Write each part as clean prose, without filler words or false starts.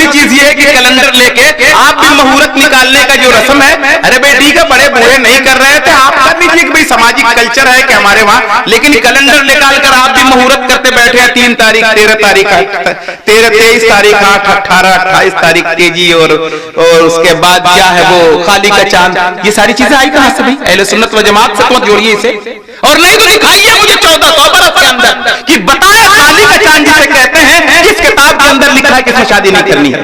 दूसरी चीज ये है कि कैलेंडर लेके आप भी मुहूर्त निकालने का जो रस्म है, अरे भाई ठीक है, बड़े बूढ़े नहीं कर रहे थे, आप कर लीजिए कि भाई सामाजिक कल्चर है कि हमारे वहां, लेकिन कैलेंडर निकाल कर आप भी मुहूर्त करते बैठे हैं 3 तारीख 13 तारीख 23 तारीख 8 18 28 तारीख तेजी और उसके बाद क्या है वो खाली का चांद, ये सारी चीजें आई कहां से भाई? अहले सुन्नत व जमात से मत जोड़िए इसे, और नहीं तो दिखाइए मुझे 1400 बरस के अंदर कि बताया खाली का चांद जिसे कहते हैं किस किताब के अंदर लिखा है कि इसमें शादी नहीं करनी है,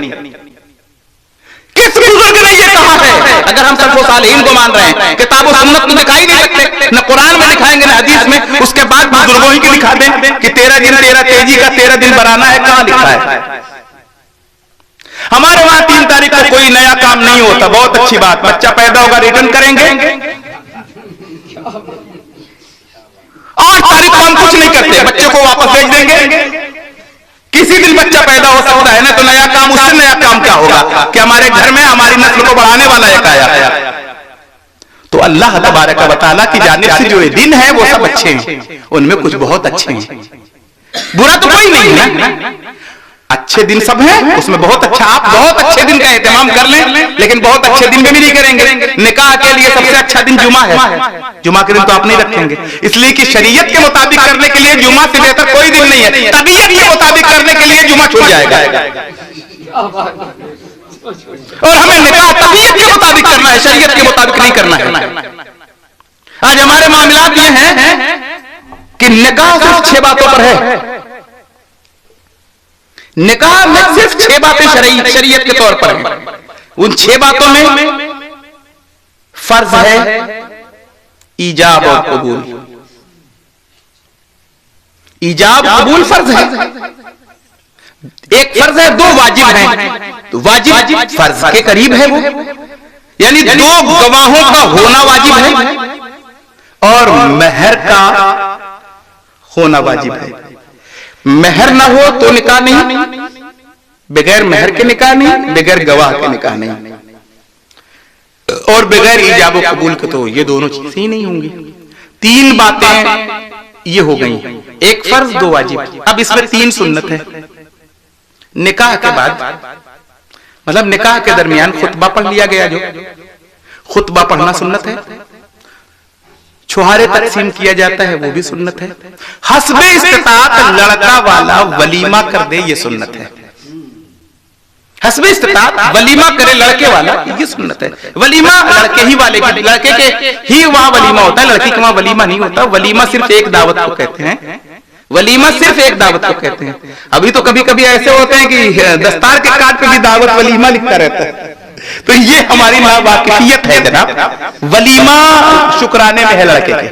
किस बुजुर्ग ने ये कहा है? अगर हम सबको सालिहीन को मान रहे हैं, किताब और सुन्नत तो दिखाई नहीं सकते, न कुरान में दिखाएंगे न हदीस में, उसके बाद बुजुर्गों ही की दिखा दें कि 13 दिन 13 तेजी का 13 दिन बनाना है, कहां लिखा है? हमारे वहां 3 तारीख को कोई नया काम नहीं होता, बहुत अच्छी बात, बच्चा पैदा होगा रिटर्न करेंगे, 8 तारीख को हम कुछ नहीं करते, बच्चे को वापस भेज देंगे, किसी दिन बच्चा पैदा हो सकता है ना, तो नया काम, उससे नया काम क्या होगा कि हमारे घर में हमारी नस्ल को बढ़ाने वाला एक आया। तो अल्लाह तबारक व तआला की जानिब से जो ये दिन है वो सब अच्छे हैं, उनमें कुछ बहुत अच्छे हैं, बुरा तो कोई नहीं है ना, अच्छे दिन सब हैं, उसमें बहुत अच्छा, आप बहुत अच्छे दिन का एहतमाम कर लें, लेकिन बहुत अच्छे दिन में भी नहीं करेंगे। निकाह के लिए सबसे अच्छा दिन जुमा है, जुमा के दिन तो आप नहीं रखेंगे, इसलिए कि शरीयत के मुताबिक करने के लिए जुमा से बेहतर कोई दिन नहीं है, तबीयत के मुताबिक करने के लिए जुमा छूट जाएगा, और हमें निकाह तबीयत के मुताबिक करना है, शरीयत के मुताबिक नहीं करना है। आज हमारे मामलात ये हैं कि निकाह सिर्फ 6 बातों पर है, निकाह में सिर्फ 6 बातें शरीयत के तौर पर हैं, उन 6 बातों में फर्ज है ईजाब और कबूल, ईजाब कबूल फर्ज है, एक फर्ज है, 2 वाजिब हैं, तो वाजिब फर्ज के करीब है वो, यानी 2 गवाहों का होना वाजिब है और मेहर का होना वाजिब है, मेहर ना हो तो निकाह नहीं, बगैर मेहर के निकाह नहीं, बगैर गवाह के निकाह नहीं, और बगैर ईजाब और कबूल के तो ये दोनों चीजें ही नहीं होंगी। 3 बातें ये हो गई, एक फर्ज 2 वाजिब, अब इसमें 3 सुन्नत है। निकाह के बाद मतलब निकाह के दरमियान खुतबा पढ़ लिया गया, जो खुतबा पढ़ना सुन्नत है, छुहारे तकसीम किया जाता है वो भी सुन्नत है, हस्बे इस्तिताअत लड़का वाला वलीमा कर दे ये सुन्नत है, हस्बे इस्तिताअत वलीमा करे लड़के वाला ये सुन्नत है। वलीमा लड़के ही वाले की, लड़के के ही वहां वलीमा होता है, लड़की के वहां वलीमा नहीं होता, वलीमा सिर्फ एक दावत को कहते हैं, वलीमा सिर्फ एक दावत को कहते हैं। अभी तो कभी कभी ऐसे होते हैं कि दस्तार के कार्ड पे भी दावत वलीमा लिखा रहता है, तो ये हमारी नावाकिफियत है जनाब, वलीमा शुक्राने में है लड़के के।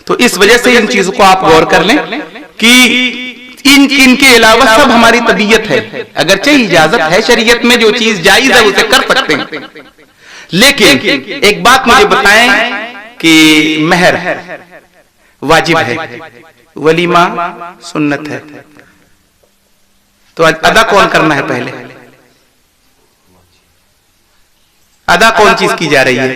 तो इस वजह से इन चीजों को आप गौर कर लें कि इनके अलावा सब हमारी तबीयत है, अगरचे इजाजत है शरीयत में, जो चीज जायज है उसे कर सकते हैं, लेकिन एक बात मुझे बताएं कि मेहर वाजिब है, वलीमा सुन्नत है, तो अदा कौन करना है? पहले अदा कौन चीज की जा रही है,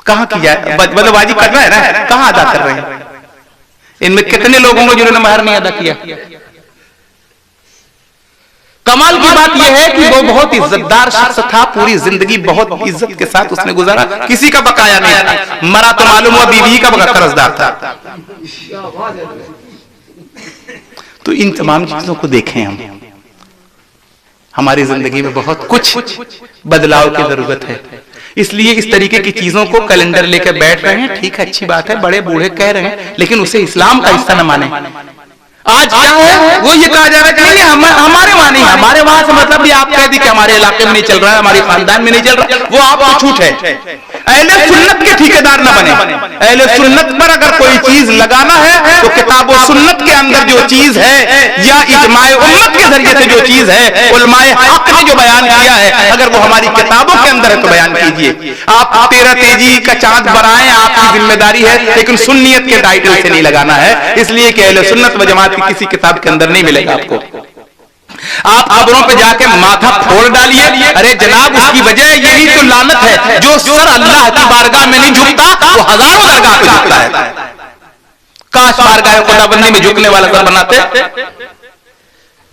कहां की जा, मतलब वाजिब करना है ना, कहां अदा कर रहे हैं? इनमें कितने लोग होंगे जिन्होंने महर नहीं अदा किया? कमाल की बात यह है कि वो बहुत इज्जतदार शख्स था, पूरी जिंदगी बहुत इज्जत के साथ उसने गुजारा, किसी का बकाया नहीं था, मरा तो मालूम हुआ बीवी का कर्जदार था। तो इन तमाम चीजों को देखें हम, हमारी जिंदगी में बहुत कुछ बदलाव की जरूरत है, इसलिए इस तरीके की चीजों को कैलेंडर लेकर बैठ रहे हैं, ठीक है, अच्छी बात है, बड़े बूढ़े कह रहे हैं, लेकिन उसे इस्लाम का हिस्सा न माने। आज क्या है वो ये कहा जा रहा है कि नहीं हमारे वहां नहीं, हमारे वहां से मतलब भी आप कह दी कि हमारे इलाके में नहीं चल रहा है, हमारे खानदान में नहीं चल रहा, वो आपको छूट है। अहले सुन्नत के ठेकेदार न बने, अहले सुन्नत पर अगर कोई चीज लगाना है तो किताब और सुन्नत के अंदर जो चीज है या इजमाए उम्मत के जरिए से जो चीज है, उलमाए हक ने जो बयान किया है, अगर वो हमारी किताबों के अंदर है तो बयान कीजिए। आप 13 तेजी का चांद बनाएं, आपकी जिम्मेदारी है, लेकिन सुन्नियत के टाइटल से नहीं लगाना है, इसलिए कि अहले सुन्नत व जमात की किसी किताब के अंदर नहीं मिलेगा आपको। आप कब्रों पे जाके माथा फोड़ डालिए, अरे जनाब उसकी वजह यही तो लानत है, जो सर अल्लाह की बारगाह में नहीं झुकता वो हजारों दरगाह पे झुकता है। काश बारगाह खुदाबंदी में झुकने वाला सर बनाते,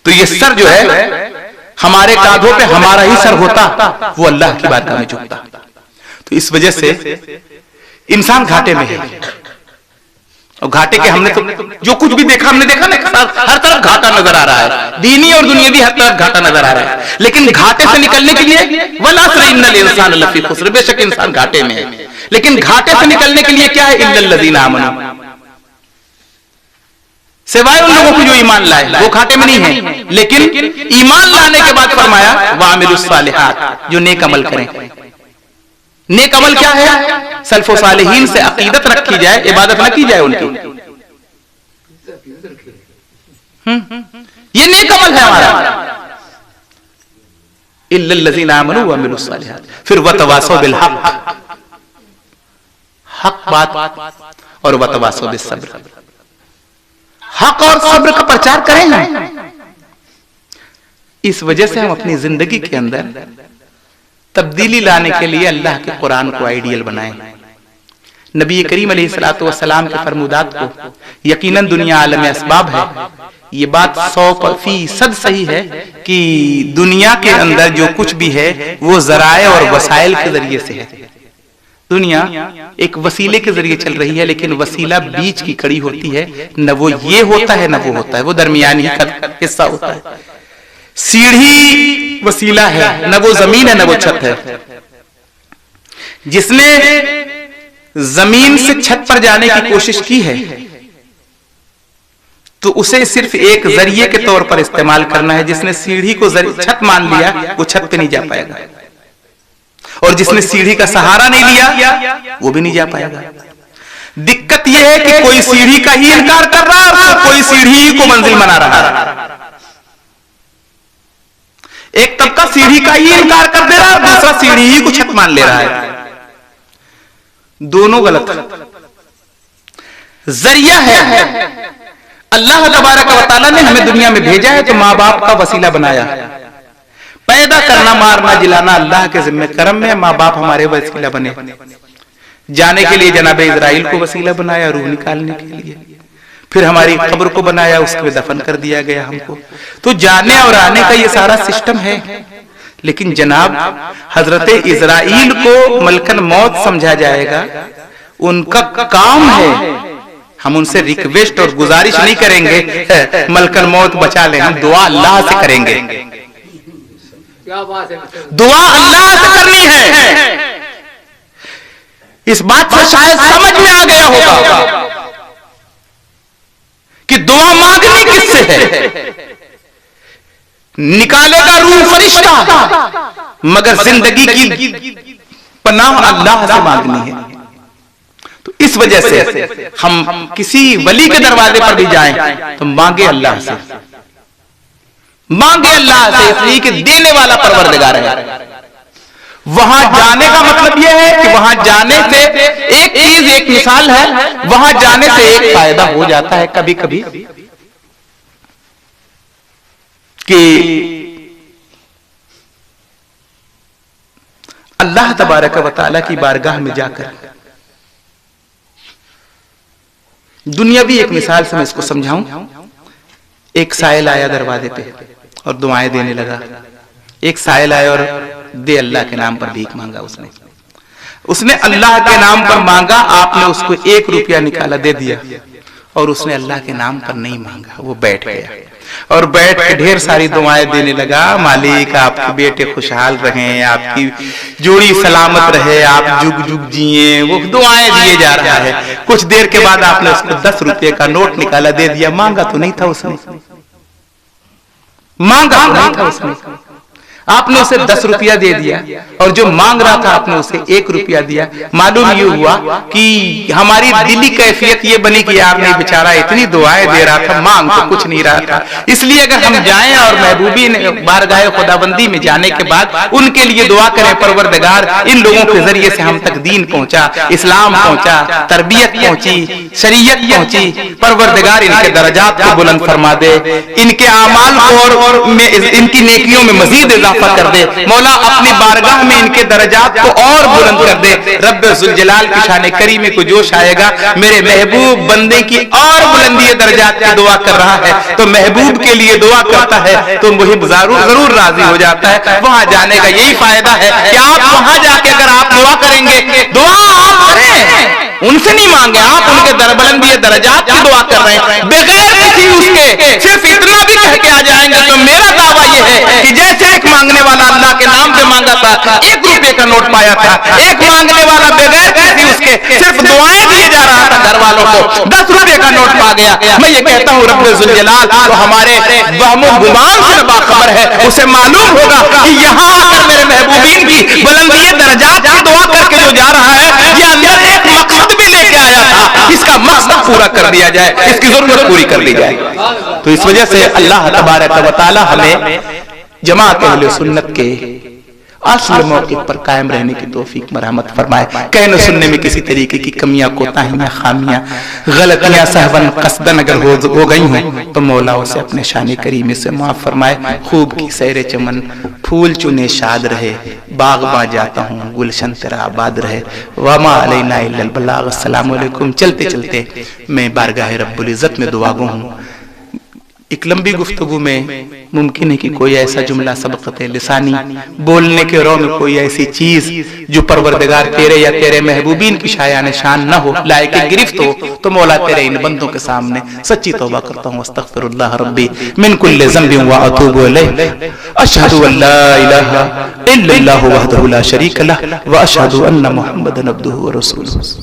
तो ये सर जो है हमारे कांधों पे हमारा ही सर होता, वो अल्लाह की बारगाह में झुकता। तो इस वजह से इंसान घाटे में है। और घाटे के हमने तो जो कुछ भी देखा, हमने देखा ना, हर तरफ घाटा नजर आ रहा है, दीनी और दुनियावी हर तरफ घाटा नजर आ रहा है। लेकिन घाटे से निकलने के लिए वलासर इन्नल इंसान लफी खुस्र, बेशक इंसान घाटे में है, लेकिन घाटे से निकलने के लिए क्या है? इल्लल लज़ीना आमनू, सिवाय उन लोगों को जो ईमान लाए, वो घाटे में नहीं है। लेकिन ईमान लाने के बाद फरमाया वामिलुस सालिहात, जो नेक अमल करें। नेक अमल क्या है? सल्फो सालिहीन से अकीदत रखी जाए, इबादत न की जाए उनकी, ये नेक अमल है हमारा। इल्लल लज़ीना आमनू व अमिलुस सालिहात, फिर वतवासौ बिल हक, हक बात और वतवासौ बिस सब्र, हक और सब्र का प्रचार करें हम। इस वजह से हम अपनी जिंदगी के अंदर तब्दीली लाने के लिए अल्लाह के कुरान को आइडियल बनाएं। नबी करीम अलैहिस्सलातु वस्सलाम के फरमुदात को यकीनन दुनिया आलम असबाब है। ये बात 100% सही है कि दुनिया के अंदर जो कुछ भी है वो ज़राए और वसाइल के जरिए से है। दुनिया एक वसीले के जरिए चल रही है, लेकिन वसीला बीच की कड़ी होती है, न वो ये होता है न वो होता है, वो दरमियानी हिस्सा होता है। सीढ़ी वसीला है, न वो जमीन है न वो छत है। जिसने जमीन से छत पर जाने की कोशिश की है तो उसे सिर्फ एक जरिए के तौर पर इस्तेमाल करना है। जिसने सीढ़ी को छत मान लिया वो छत पे नहीं जा पाएगा, और जिसने सीढ़ी का सहारा नहीं लिया वो भी नहीं जा पाएगा। दिक्कत यह है कि कोई सीढ़ी का ही इनकार कर रहा है और कोई सीढ़ी ही को मंजिल बना रहा है। एक तबका सीढ़ी का ही इनकार कर दे रहा है, दूसरा सीढ़ी ही को छत मान ले रहा है। दोनों गलत जरिया है। अल्लाह तबारक व तआला ने हमें दुनिया में भेजा है तो माँ बाप का वसीला बनाया। पैदा करना, मारना, जिलाना अल्लाह के जिम्मे करम में, माँ बाप हमारे वसीला बने। जाने के लिए जनाब इजराइल को वसीला बनाया, रूह निकालने के लिए। फिर हमारी कब्र को बनाया, उसके दफन कर दिया गया हमको। तो जाने और आने का ये सारा सिस्टम है। लेकिन जनाब हजरत इजराइल को मलकन मौत समझा जाएगा, उनका काम है। हम उनसे रिक्वेस्ट और गुजारिश नहीं करेंगे मलकन मौत बचा ले, हम दुआ अल्लाह से करेंगे। दुआ अल्लाह से करनी है। इस बात से शायद समझ में आ गया होगा कि दुआ मांगनी किससे है। निकालेगा रूह फरिश्ता, मगर जिंदगी की पनाह अल्लाह से मांगनी है। तो इस वजह से हम किसी वली के दरवाजे पर भी जाएं तो मांगे अल्लाह से, मांगे अल्लाह से, इसलिए कि देने वाला परवरदिगार है। वहां जाने का मतलब यह है कि वहां जाने से एक चीज, एक मिसाल है, वहां जाने से एक फायदा हो जाता है कभी कभी कि अल्लाह तबारक व तआला की बारगाह में जाकर, दुनियावी एक मिसाल से मैं इसको समझाऊं। एक साइल आया दरवाजे पे और दुआएं देने लगा। एक साइल आया और दे अल्लाह के नाम पर भीख मांगा। उसने अल्लाह के नाम पर मांगा, आपने उसको 1 रुपया निकाला दे दिया, और उसने अल्लाह के नाम पर नहीं मांगा। वो बैठ गया और बैठ के ढेर सारी दुआएं देने लगा। मालिक आपके बेटे खुशहाल रहें, आपकी जोड़ी सलामत रहे, आप जुग जुग जिए। वो दुआएं दिए जा रहा है। कुछ देर के बाद आपने उसको 10 रुपये का नोट निकाला दे दिया। मांगा तो नहीं था उसने, मांगा तो नहीं था उसने। आपने उसे 10 रुपया दे दिया और जो मांग रहा था आपने उसे 1 रुपया दिया। मालूम ये हुआ कि हमारी दिली कैफियत ये बनी कि यार नहीं, बेचारा इतनी दुआएं दे रहा था, मांग तो कुछ नहीं रहा था। इसलिए अगर हम जाएं और महबूबी बारगाह खुदाबंदी में जाने के बाद उनके लिए दुआ करें, परवरदिगार इन लोगों के जरिए से हम तक दीन पहुंचा, इस्लाम पहुंचा, तरबियत पहुंची, शरीयत पहुंची। परवरदिगार इनके दर्जात को बुलंद फरमा दे, इनके आमाल और इनकी नेकियों में मजीद इजाफा इजाफा कर दे, मौला अपनी बारगाह में इनके दर्जात को और बुलंद कर दे। रब्बे जुल जलाल की शान करीम को जोश आएगा, मेरे महबूब बंदे की और बुलंदी दर्जात की दुआ कर रहा है तो महबूब के लिए दुआ करता है तो मुहिब जरूर राजी हो जाता है। वहां जाने का यही फायदा है कि आप वहां जाके अगर आप दुआ करेंगे, दुआ आप करें, उनसे नहीं मांगे, आप उनके बुलंदी दर्जात की दुआ कर रहे हैं बगैर किसी उसके, सिर्फ इतना भी कह के आ जाएंगे तो मेरा दावा यह है कि जैसे एक मांगने वाला अल्लाह के नाम पे मांगा था, 1 रुपए का नोट पाया था, एक मांगने वाला बगैर किसी उसके सिर्फ दुआएं दिए जा रहा था घर वालों को, 10 रुपए का नोट पा गया। मैं ये कहता हूँ रब्बे जुल जलाल तो हमारे वहमो गुमान से बाखबर है, उसे मालूम होगा कि यहाँ आकर मेरे महबूबीन की बुलंदी दर्जात की दुआ करके जो जा रहा है ये अंदर एक मकसद भी लेके आया था, इसका मकसद पूरा कर दिया जाए, इसकी जरूरत पूरी कर ली जाए। तो इस वजह से अल्लाह तबारक व तआला हमें जमात अहले सुन्नत के असल मौके पर कायम रहने की तौफीक मरहमत फरमाए। कहने सुनने में किसी तरीके की कमियां, कोताहियां, खामियां, गलतियां सहवन कसदन अगर हो गई हों तो मौला उसे अपने शान करीम से माफ फरमाए। खूब की सैर चमन, फूल चुने शाद रहे, बाग बा जाता हूँ गुलशन तेरा आबाद रहे, वमा अलैना इल्लल बलाग। अस्सलामु अलैकुम। चलते चलते मैं बारगाह रब्बुल इज्जत में दुआ गो हूँ। एक लंबी गुफ्तगू में मुमकिन है कि कोई ऐसा जुमला सबक़त लिसानी बोलने के रौ में कोई ऐसी चीज जो परवरदिगार तेरे या तेरे महबूबीन की शायान शान न हो, लायक गिरफ्त हो, तो मौला तेरे इन बंदों के सामने सच्ची तौबा करता हूँ। अस्तगफिरुल्लाह रब्बी मिन कुल्लि ज़ंबिन व अतूबु इलैहि, अशहदु अल्ला इलाहा इल्लल्लाहु वहदहु ला शरीका लह व अशहदु अन्ना मुहम्मदन अब्दुहु व रसूलुहु।